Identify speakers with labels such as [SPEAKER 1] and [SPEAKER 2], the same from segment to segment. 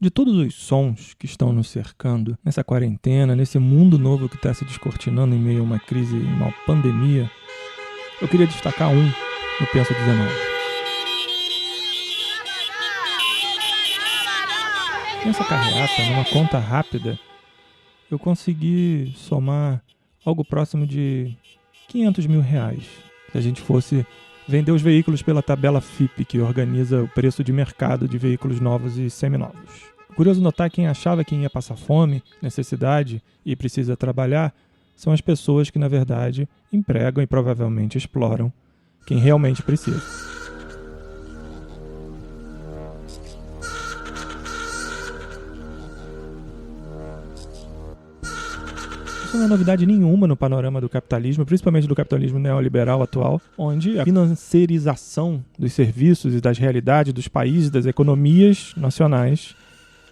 [SPEAKER 1] De todos os sons que estão nos cercando nessa quarentena, nesse mundo novo que está se descortinando em meio a uma crise, uma pandemia, eu queria destacar um no Pensa 19. Nessa carreata, numa conta rápida, eu consegui somar algo próximo de R$500 mil. Se a gente fosse vender os veículos pela tabela FIPE, que organiza o preço de mercado de veículos novos e seminovos. Curioso notar que quem achava que ia passar fome, necessidade e precisa trabalhar, são as pessoas que, na verdade, empregam e provavelmente exploram quem realmente precisa. Isso não é novidade nenhuma no panorama do capitalismo, principalmente do capitalismo neoliberal atual, onde a financiarização dos serviços e das realidades dos países, das economias nacionais,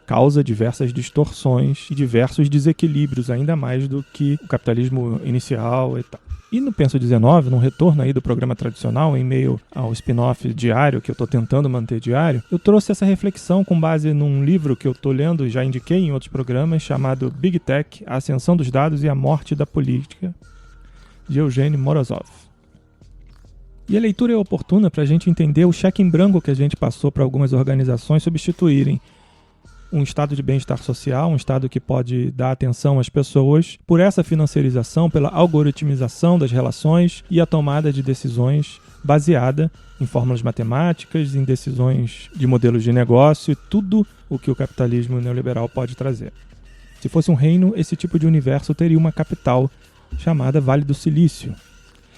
[SPEAKER 1] causa diversas distorções e diversos desequilíbrios, ainda mais do que o capitalismo inicial e tal. E no Pensa 19, num retorno aí do programa tradicional, em meio ao spin-off diário, que eu estou tentando manter diário, eu trouxe essa reflexão com base num livro que eu estou lendo e já indiquei em outros programas, chamado Big Tech, A Ascensão dos Dados e a Morte da Política, de Eugene Morozov. E a leitura é oportuna para a gente entender o cheque em branco que a gente passou para algumas organizações substituírem um estado de bem-estar social, um estado que pode dar atenção às pessoas, por essa financiarização, pela algoritmização das relações e a tomada de decisões baseada em fórmulas matemáticas, em decisões de modelos de negócio e tudo o que o capitalismo neoliberal pode trazer. Se fosse um reino, esse tipo de universo teria uma capital chamada Vale do Silício.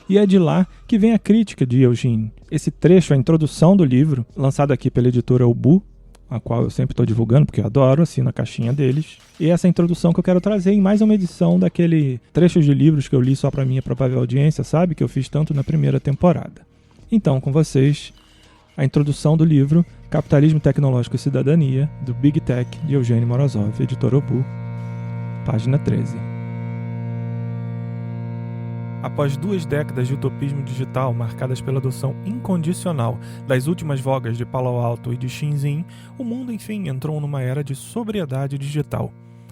[SPEAKER 1] E é de lá que vem a crítica de Eugene. Esse trecho, a introdução do livro, lançado aqui pela editora Ubu, a qual eu sempre estou divulgando, porque eu adoro, assino a caixinha deles. E essa introdução que eu quero trazer em mais uma edição daquele trechos de livros que eu li só para minha provável audiência, sabe? Que eu fiz tanto na primeira temporada. Então, com vocês, a introdução do livro Capitalismo Tecnológico e Cidadania, do Big Tech, de Eugene Morozov, editora Ubu, página 13. Após 2 décadas de utopismo digital marcadas pela adoção incondicional das últimas vogas de Palo Alto e de Shenzhen, o mundo enfim entrou numa era de sobriedade digital.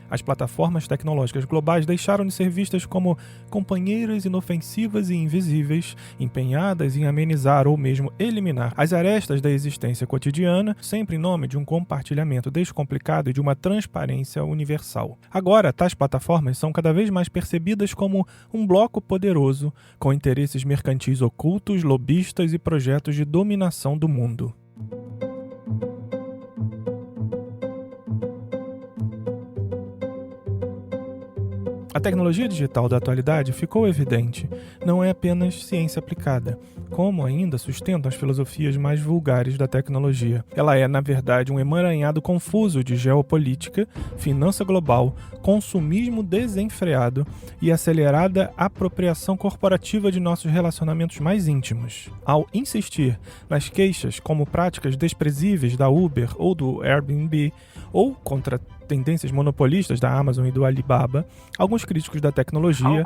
[SPEAKER 1] As plataformas tecnológicas globais deixaram de ser vistas como companheiras inofensivas e invisíveis, empenhadas em amenizar ou mesmo eliminar as arestas da existência cotidiana, sempre em nome de um compartilhamento descomplicado e de uma transparência universal. Agora, tais plataformas são cada vez mais percebidas como um bloco poderoso, com interesses mercantis ocultos, lobistas e projetos de dominação do mundo. A tecnologia digital da atualidade ficou evidente, não é apenas ciência aplicada, como ainda sustentam as filosofias mais vulgares da tecnologia. Ela é, na verdade, um emaranhado confuso de geopolítica, finança global, consumismo desenfreado e acelerada apropriação corporativa de nossos relacionamentos mais íntimos. Ao insistir nas queixas como práticas desprezíveis da Uber ou do Airbnb, ou contra tendências monopolistas da Amazon e do Alibaba, alguns críticos da tecnologia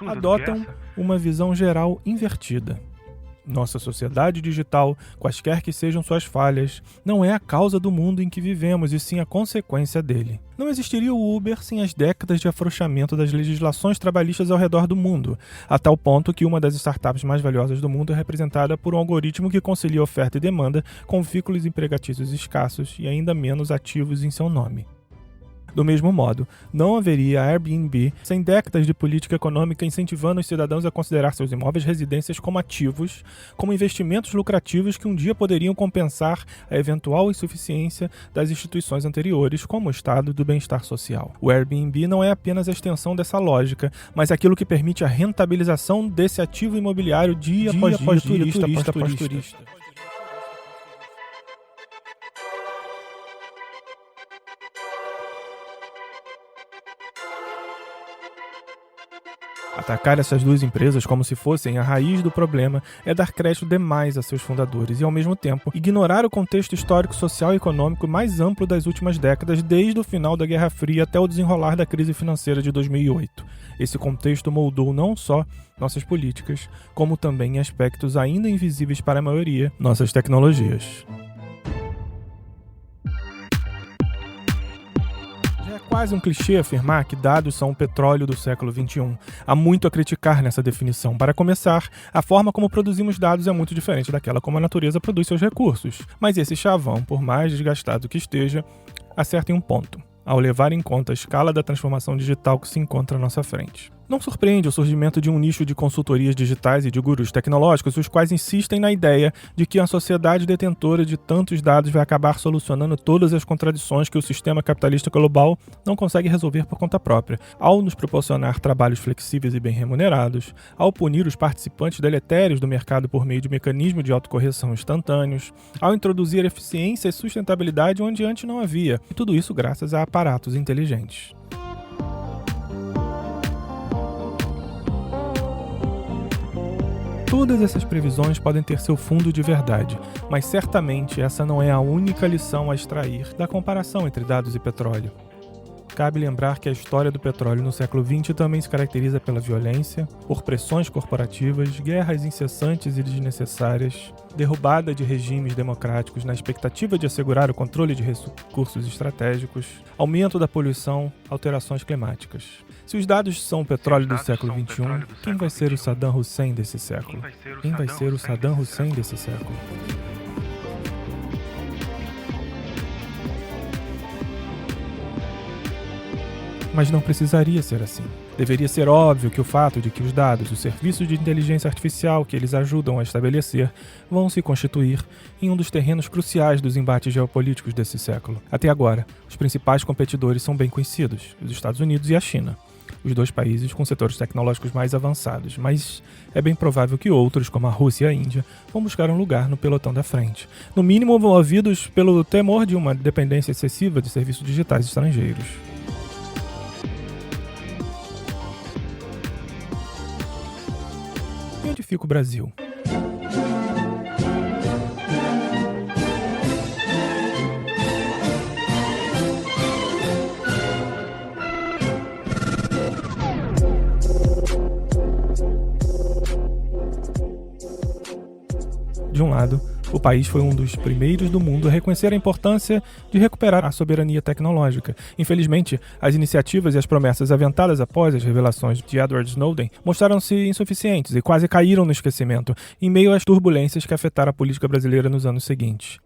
[SPEAKER 1] adotam uma visão geral invertida. Nossa sociedade digital, quaisquer que sejam suas falhas, não é a causa do mundo em que vivemos, e sim a consequência dele. Não existiria o Uber sem as décadas de afrouxamento das legislações trabalhistas ao redor do mundo, a tal ponto que uma das startups mais valiosas do mundo é representada por um algoritmo que concilia oferta e demanda com vínculos empregatícios escassos e ainda menos ativos em seu nome. Do mesmo modo, não haveria Airbnb sem décadas de política econômica incentivando os cidadãos a considerar seus imóveis residências como ativos, como investimentos lucrativos que um dia poderiam compensar a eventual insuficiência das instituições anteriores, como o estado do bem-estar social. O Airbnb não é apenas a extensão dessa lógica, mas aquilo que permite a rentabilização desse ativo imobiliário dia após turista. Atacar essas duas empresas como se fossem a raiz do problema é dar crédito demais a seus fundadores e, ao mesmo tempo, ignorar o contexto histórico, social e econômico mais amplo das últimas décadas, desde o final da Guerra Fria até o desenrolar da crise financeira de 2008. Esse contexto moldou não só nossas políticas, como também em aspectos ainda invisíveis para a maioria, nossas tecnologias. quase um clichê afirmar que dados são o petróleo do século XXI. Há muito a criticar nessa definição. Para começar, a forma como produzimos dados é muito diferente daquela como a natureza produz seus recursos. Mas esse chavão, por mais desgastado que esteja, acerta em um ponto, ao levar em conta a escala da transformação digital que se encontra à nossa frente. Não surpreende o surgimento de um nicho de consultorias digitais e de gurus tecnológicos, os quais insistem na ideia de que a sociedade detentora de tantos dados vai acabar solucionando todas as contradições que o sistema capitalista global não consegue resolver por conta própria, ao nos proporcionar trabalhos flexíveis e bem remunerados, ao punir os participantes deletérios do mercado por meio de mecanismos de autocorreção instantâneos, ao introduzir eficiência e sustentabilidade onde antes não havia, e tudo isso graças a aparatos inteligentes. Todas essas previsões podem ter seu fundo de verdade, mas certamente essa não é a única lição a extrair da comparação entre dados e petróleo. Cabe lembrar que a história do petróleo no século XX também se caracteriza pela violência, por pressões corporativas, guerras incessantes e desnecessárias, derrubada de regimes democráticos na expectativa de assegurar o controle de recursos estratégicos, aumento da poluição, alterações climáticas. Se os dados são o petróleo do século XXI, quem vai ser o Saddam Hussein desse século? Quem vai ser o Saddam Hussein desse século? Mas não precisaria ser assim. Deveria ser óbvio que o fato de que os dados, os serviços de inteligência artificial que eles ajudam a estabelecer, vão se constituir em um dos terrenos cruciais dos embates geopolíticos desse século. Até agora, os principais competidores são bem conhecidos, os Estados Unidos e a China, os dois países com setores tecnológicos mais avançados, mas é bem provável que outros, como a Rússia e a Índia, vão buscar um lugar no pelotão da frente. No mínimo, movidos pelo temor de uma dependência excessiva de serviços digitais estrangeiros. E onde fica o Brasil? De um lado, o país foi um dos primeiros do mundo a reconhecer a importância de recuperar a soberania tecnológica. Infelizmente, as iniciativas e as promessas aventadas após as revelações de Edward Snowden mostraram-se insuficientes e quase caíram no esquecimento, em meio às turbulências que afetaram a política brasileira nos anos seguintes.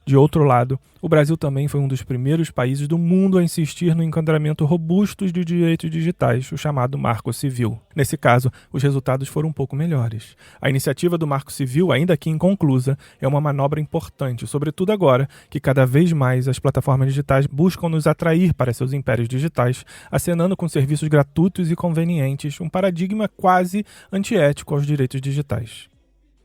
[SPEAKER 1] De outro lado, o Brasil também foi um dos primeiros países do mundo a insistir no enquadramento robusto de direitos digitais, o chamado Marco Civil. Nesse caso, os resultados foram um pouco melhores. A iniciativa do Marco Civil, ainda que inconclusa, é uma manobra importante, sobretudo agora que cada vez mais as plataformas digitais buscam nos atrair para seus impérios digitais, acenando com serviços gratuitos e convenientes, um paradigma quase antiético aos direitos digitais.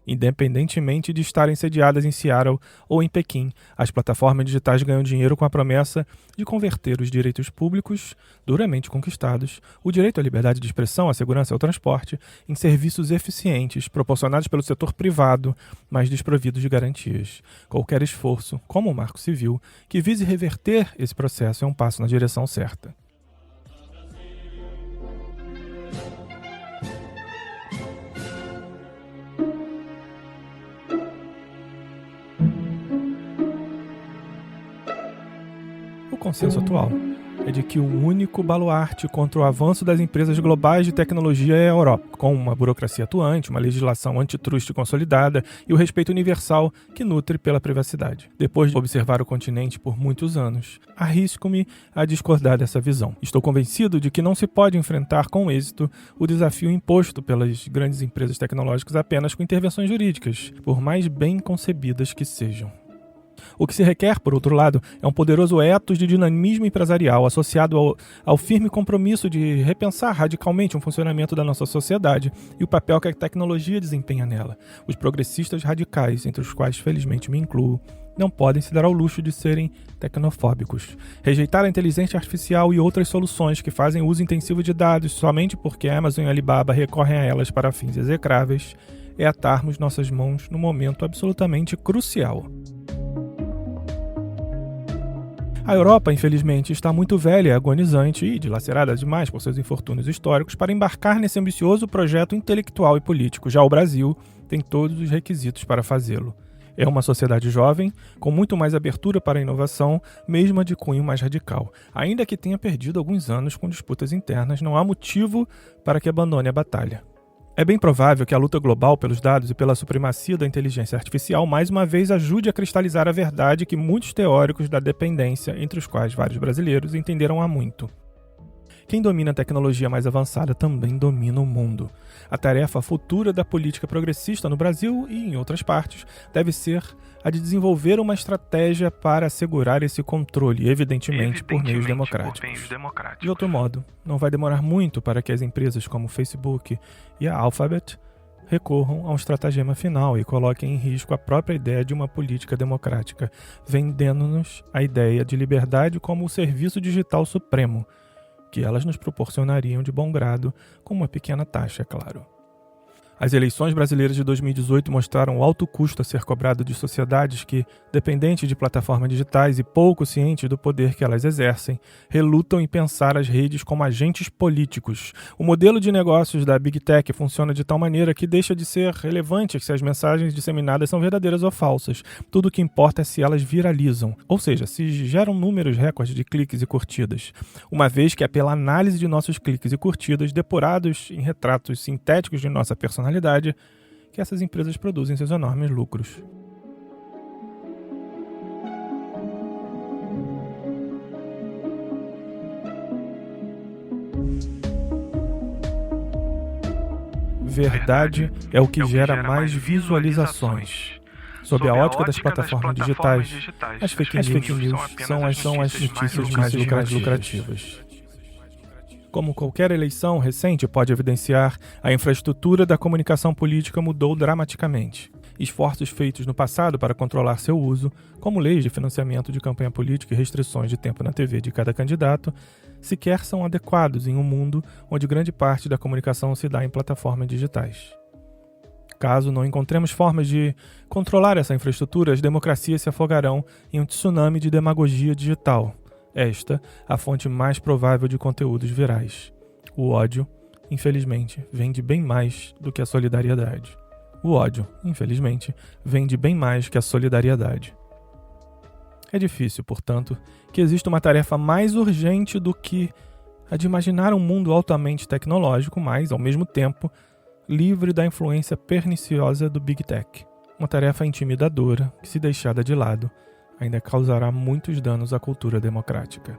[SPEAKER 1] Independentemente de estarem sediadas em Seattle ou em Pequim, as plataformas digitais ganham dinheiro com a promessa de converter os direitos públicos, duramente conquistados, o direito à liberdade de expressão, à segurança e ao transporte, em serviços eficientes, proporcionados pelo setor privado, mas desprovidos de garantias. Qualquer esforço, como o Marco Civil, que vise reverter esse processo é um passo na direção certa. O consenso atual é de que o único baluarte contra o avanço das empresas globais de tecnologia é a Europa, com uma burocracia atuante, uma legislação antitruste consolidada e o respeito universal que nutre pela privacidade. Depois de observar o continente por muitos anos, arrisco-me a discordar dessa visão. Estou convencido de que não se pode enfrentar com êxito o desafio imposto pelas grandes empresas tecnológicas apenas com intervenções jurídicas, por mais bem concebidas que sejam. O que se requer, por outro lado, é um poderoso ethos de dinamismo empresarial associado ao firme compromisso de repensar radicalmente o funcionamento da nossa sociedade e o papel que a tecnologia desempenha nela. Os progressistas radicais, entre os quais felizmente me incluo, não podem se dar ao luxo de serem tecnofóbicos. Rejeitar a inteligência artificial e outras soluções que fazem uso intensivo de dados somente porque a Amazon e a Alibaba recorrem a elas para fins execráveis é atarmos nossas mãos num momento absolutamente crucial. A Europa, infelizmente, está muito velha, agonizante e dilacerada demais por seus infortúnios históricos para embarcar nesse ambicioso projeto intelectual e político. Já o Brasil tem todos os requisitos para fazê-lo. É uma sociedade jovem, com muito mais abertura para a inovação, mesmo a de cunho mais radical. Ainda que tenha perdido alguns anos com disputas internas, não há motivo para que abandone a batalha. É bem provável que a luta global pelos dados e pela supremacia da inteligência artificial mais uma vez ajude a cristalizar a verdade que muitos teóricos da dependência, entre os quais vários brasileiros, entenderam há muito. Quem domina a tecnologia mais avançada também domina o mundo. A tarefa futura da política progressista no Brasil e em outras partes deve ser a de desenvolver uma estratégia para assegurar esse controle, evidentemente por meios democráticos. De outro modo, não vai demorar muito para que as empresas como o Facebook e a Alphabet recorram a um estratagema final e coloquem em risco a própria ideia de uma política democrática, vendendo-nos a ideia de liberdade como o serviço digital supremo, que elas nos proporcionariam de bom grado, com uma pequena taxa, é claro. As eleições brasileiras de 2018 mostraram o alto custo a ser cobrado de sociedades que, dependentes de plataformas digitais e pouco cientes do poder que elas exercem, relutam em pensar as redes como agentes políticos. O modelo de negócios da Big Tech funciona de tal maneira que deixa de ser relevante se as mensagens disseminadas são verdadeiras ou falsas. Tudo o que importa é se elas viralizam, ou seja, se geram números recordes de cliques e curtidas. Uma vez que é pela análise de nossos cliques e curtidas, depurados em retratos sintéticos de nossa personalidade, que essas empresas produzem seus enormes lucros. Verdade é o que gera mais visualizações. Sob a ótica das plataformas digitais, as fake news são as notícias mais lucrativas. Como qualquer eleição recente pode evidenciar, a infraestrutura da comunicação política mudou dramaticamente. Esforços feitos no passado para controlar seu uso, como leis de financiamento de campanha política e restrições de tempo na TV de cada candidato, sequer são adequados em um mundo onde grande parte da comunicação se dá em plataformas digitais. Caso não encontremos formas de controlar essa infraestrutura, as democracias se afogarão em um tsunami de demagogia digital. Esta, a fonte mais provável de conteúdos virais. O ódio, infelizmente, vende bem mais do que a solidariedade. O ódio, infelizmente, vende bem mais que a solidariedade. É difícil, portanto, que exista uma tarefa mais urgente do que a de imaginar um mundo altamente tecnológico, mas, ao mesmo tempo, livre da influência perniciosa do Big Tech. Uma tarefa intimidadora que, se deixada de lado, ainda causará muitos danos à cultura democrática.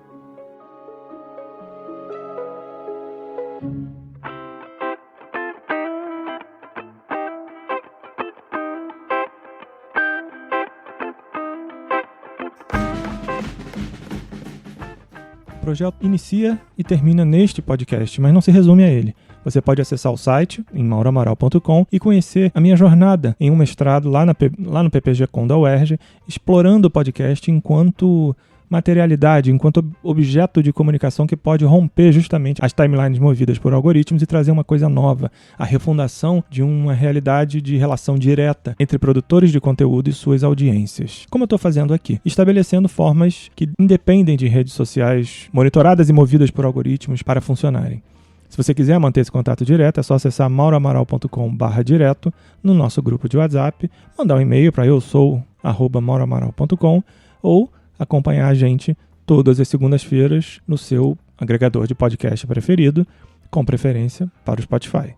[SPEAKER 1] O projeto inicia e termina neste podcast, mas não se resume a ele. Você pode acessar o site em mauramaral.com e conhecer a minha jornada em um mestrado lá no PPG-Com da UERJ, explorando o podcast enquanto materialidade, enquanto objeto de comunicação que pode romper justamente as timelines movidas por algoritmos e trazer uma coisa nova, a refundação de uma realidade de relação direta entre produtores de conteúdo e suas audiências. Como eu estou fazendo aqui? Estabelecendo formas que independem de redes sociais monitoradas e movidas por algoritmos para funcionarem. Se você quiser manter esse contato direto, é só acessar mauramaral.com/direto no nosso grupo de WhatsApp, mandar um e-mail para eu_sou@mauramaral.com ou acompanhar a gente todas as segundas-feiras no seu agregador de podcast preferido, com preferência para o Spotify.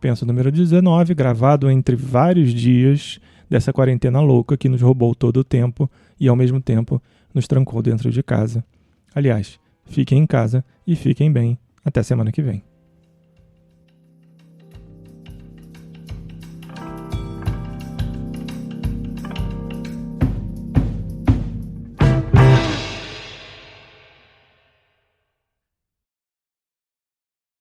[SPEAKER 1] Penso número 19, gravado entre vários dias dessa quarentena louca que nos roubou todo o tempo e, ao mesmo tempo, nos trancou dentro de casa. Aliás, fiquem em casa e fiquem bem. Até semana que vem.